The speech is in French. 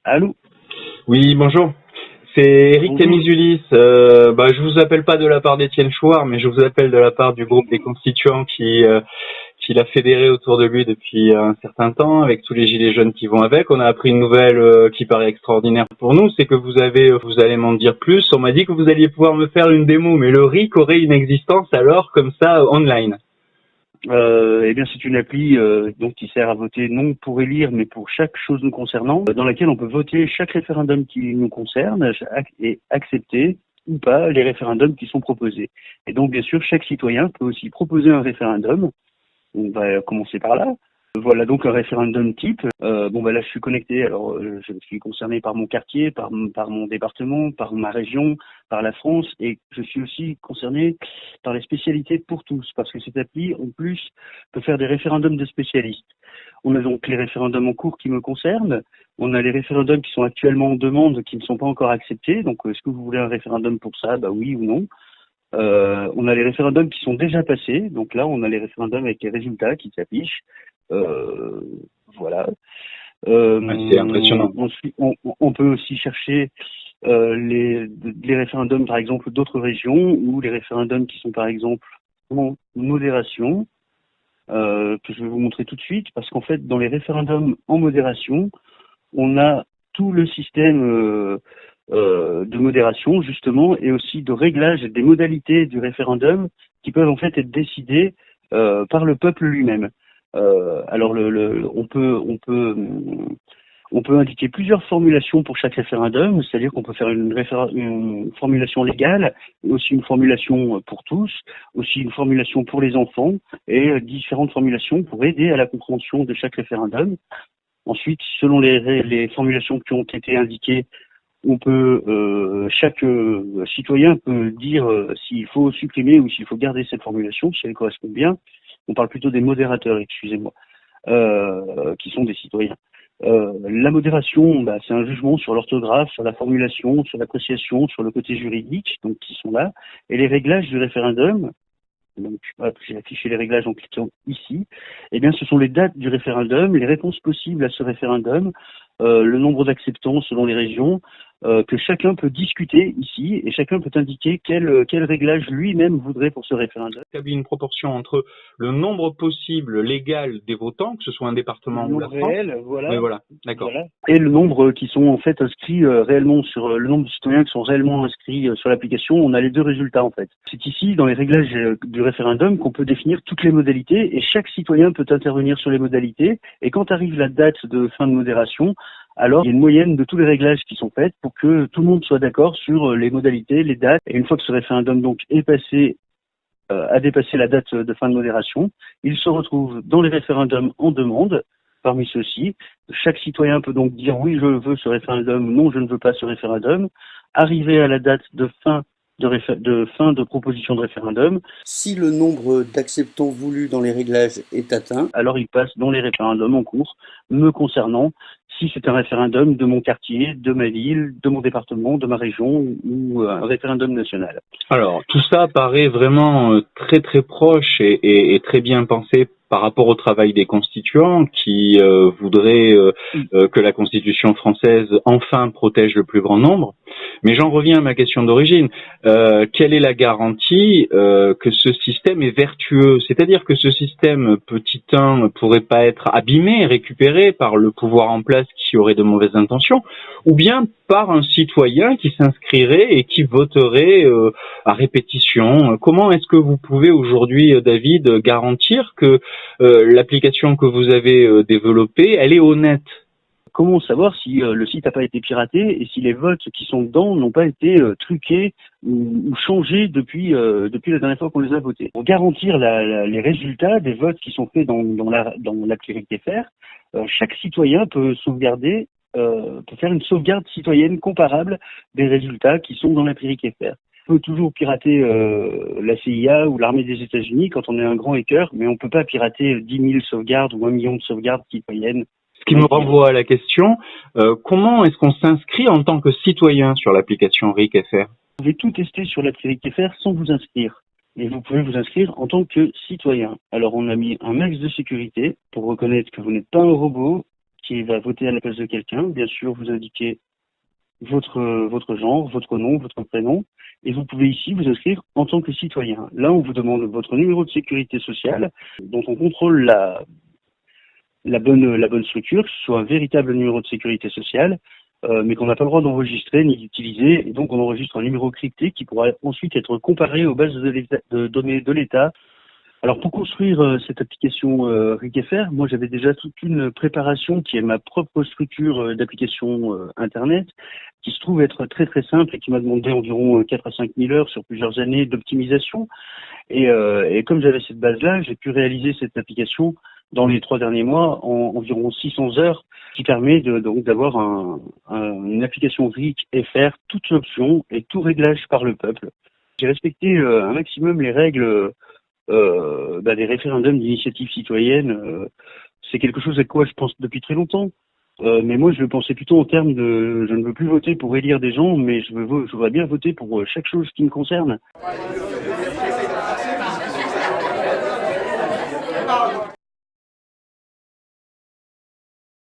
Allô? Oui, bonjour. C'est Eric Bonjour. Camisulis. Je vous appelle pas de la part d'Étienne Chouard, mais je vous appelle de la part du groupe des constituants qui l'a fédéré autour de lui depuis un certain temps, avec tous les gilets jaunes qui vont avec. On a appris une nouvelle qui paraît extraordinaire pour nous, c'est que vous allez m'en dire plus. On m'a dit que vous alliez pouvoir me faire une démo, mais le RIC aurait une existence alors comme ça online. Eh bien, c'est une appli donc qui sert à voter non pour élire, mais pour chaque chose nous concernant, dans laquelle on peut voter chaque référendum qui nous concerne et accepter ou pas les référendums qui sont proposés. Et donc, bien sûr, chaque citoyen peut aussi proposer un référendum. On va commencer par là. Voilà donc un référendum type. Là, je suis connecté. Alors, je suis concerné par mon quartier, par mon département, par ma région, par la France, et je suis aussi concerné par les spécialités pour tous, parce que cette appli, en plus, peut faire des référendums de spécialistes. On a donc les référendums en cours qui me concernent. On a les référendums qui sont actuellement en demande, qui ne sont pas encore acceptés. Donc, est-ce que vous voulez un référendum pour ça? Oui ou non. On a les référendums qui sont déjà passés. Donc là, on a les référendums avec les résultats qui s'affichent. Voilà. C'est impressionnant. Ensuite, on peut aussi chercher les référendums, par exemple, d'autres régions, ou les référendums qui sont, par exemple, en modération, que je vais vous montrer tout de suite, parce qu'en fait, dans les référendums en modération, on a tout le système de modération, justement, et aussi de réglage des modalités du référendum qui peuvent en fait être décidées par le peuple lui-même. Alors, on peut indiquer plusieurs formulations pour chaque référendum, c'est-à-dire qu'on peut faire une formulation légale, aussi une formulation pour tous, aussi une formulation pour les enfants, et différentes formulations pour aider à la compréhension de chaque référendum. Ensuite, selon les formulations qui ont été indiquées, chaque citoyen peut dire s'il faut supprimer ou s'il faut garder cette formulation, si elle correspond bien. On parle plutôt des modérateurs, excusez-moi, qui sont des citoyens. La modération, c'est un jugement sur l'orthographe, sur la formulation, sur l'appréciation, sur le côté juridique, donc qui sont là. Et les réglages du référendum, donc j'ai affiché les réglages en cliquant ici, eh bien ce sont les dates du référendum, les réponses possibles à ce référendum, le nombre d'acceptants selon les régions, que chacun peut discuter ici, et chacun peut indiquer quel réglage lui-même voudrait pour ce référendum. Établit une proportion entre le nombre possible légal des votants, que ce soit un département ou la France. Réel, voilà. Oui, voilà, d'accord. Voilà. Et le nombre qui sont en fait inscrits réellement sur le nombre de citoyens qui sont réellement inscrits sur l'application, on a les deux résultats en fait. C'est ici dans les réglages du référendum qu'on peut définir toutes les modalités et chaque citoyen peut intervenir sur les modalités. Et quand arrive la date de fin de modération, alors il y a une moyenne de tous les réglages qui sont faits pour que tout le monde soit d'accord sur les modalités, les dates. Et une fois que ce référendum donc est passé, a dépassé la date de fin de modération, il se retrouve dans les référendums en demande. Parmi ceux-ci, chaque citoyen peut donc dire oui, je veux ce référendum, non, je ne veux pas ce référendum. Arriver à la date de fin de proposition de référendum. Si le nombre d'acceptants voulus dans les réglages est atteint, alors il passe dans les référendums en cours me concernant, si c'est un référendum de mon quartier, de ma ville, de mon département, de ma région ou un référendum national. Alors, tout ça paraît vraiment très très proche et très bien pensé par rapport au travail des constituants qui voudraient que la Constitution française enfin protège le plus grand nombre. Mais j'en reviens à ma question d'origine. Quelle est la garantie que ce système est vertueux? C'est-à-dire que ce système petit 1 ne pourrait pas être abîmé, récupéré par le pouvoir en place qui aurait de mauvaises intentions, ou bien par un citoyen qui s'inscrirait et qui voterait à répétition. Comment est-ce que vous pouvez aujourd'hui, David, garantir que l'application que vous avez développée, elle est honnête? Comment savoir si le site n'a pas été piraté et si les votes qui sont dedans n'ont pas été truqués ou changés depuis la dernière fois qu'on les a votés? Pour garantir les résultats des votes qui sont faits dans l'appli RIC-FR, chaque citoyen peut peut faire une sauvegarde citoyenne comparable des résultats qui sont dans l'appli RIC-FR. On peut toujours pirater la CIA ou l'armée des États-Unis quand on est un grand hacker, mais on ne peut pas pirater 10 000 sauvegardes ou 1 million de sauvegardes citoyennes. Ce qui me renvoie à la question, comment est-ce qu'on s'inscrit en tant que citoyen sur l'application RIC-FR? Vous pouvez tout tester sur l'appli RIC-FR sans vous inscrire. Et vous pouvez vous inscrire en tant que citoyen. Alors on a mis un max de sécurité pour reconnaître que vous n'êtes pas un robot qui va voter à la place de quelqu'un. Bien sûr, vous indiquez votre genre, votre nom, votre prénom, et vous pouvez ici vous inscrire en tant que citoyen. Là, on vous demande votre numéro de sécurité sociale, dont on contrôle la bonne structure, que ce soit un véritable numéro de sécurité sociale, mais qu'on n'a pas le droit d'enregistrer ni d'utiliser, et donc on enregistre un numéro crypté qui pourra ensuite être comparé aux bases de données de l'État. Alors pour construire cette application RIC-FR, moi j'avais déjà toute une préparation qui est ma propre structure d'application Internet, qui se trouve être très très simple et qui m'a demandé environ 4 à 5 000 heures sur plusieurs années d'optimisation. Et comme j'avais cette base-là, j'ai pu réaliser cette application dans les 3 derniers mois en environ 600 heures, qui permet donc d'avoir une application RIC-FR, toute option et tout réglage par le peuple. J'ai respecté un maximum les règles des référendums d'initiative citoyenne. C'est quelque chose à quoi je pense depuis très longtemps. Mais moi, je le pensais plutôt en termes de je ne veux plus voter pour élire des gens, mais je voudrais bien voter pour chaque chose qui me concerne.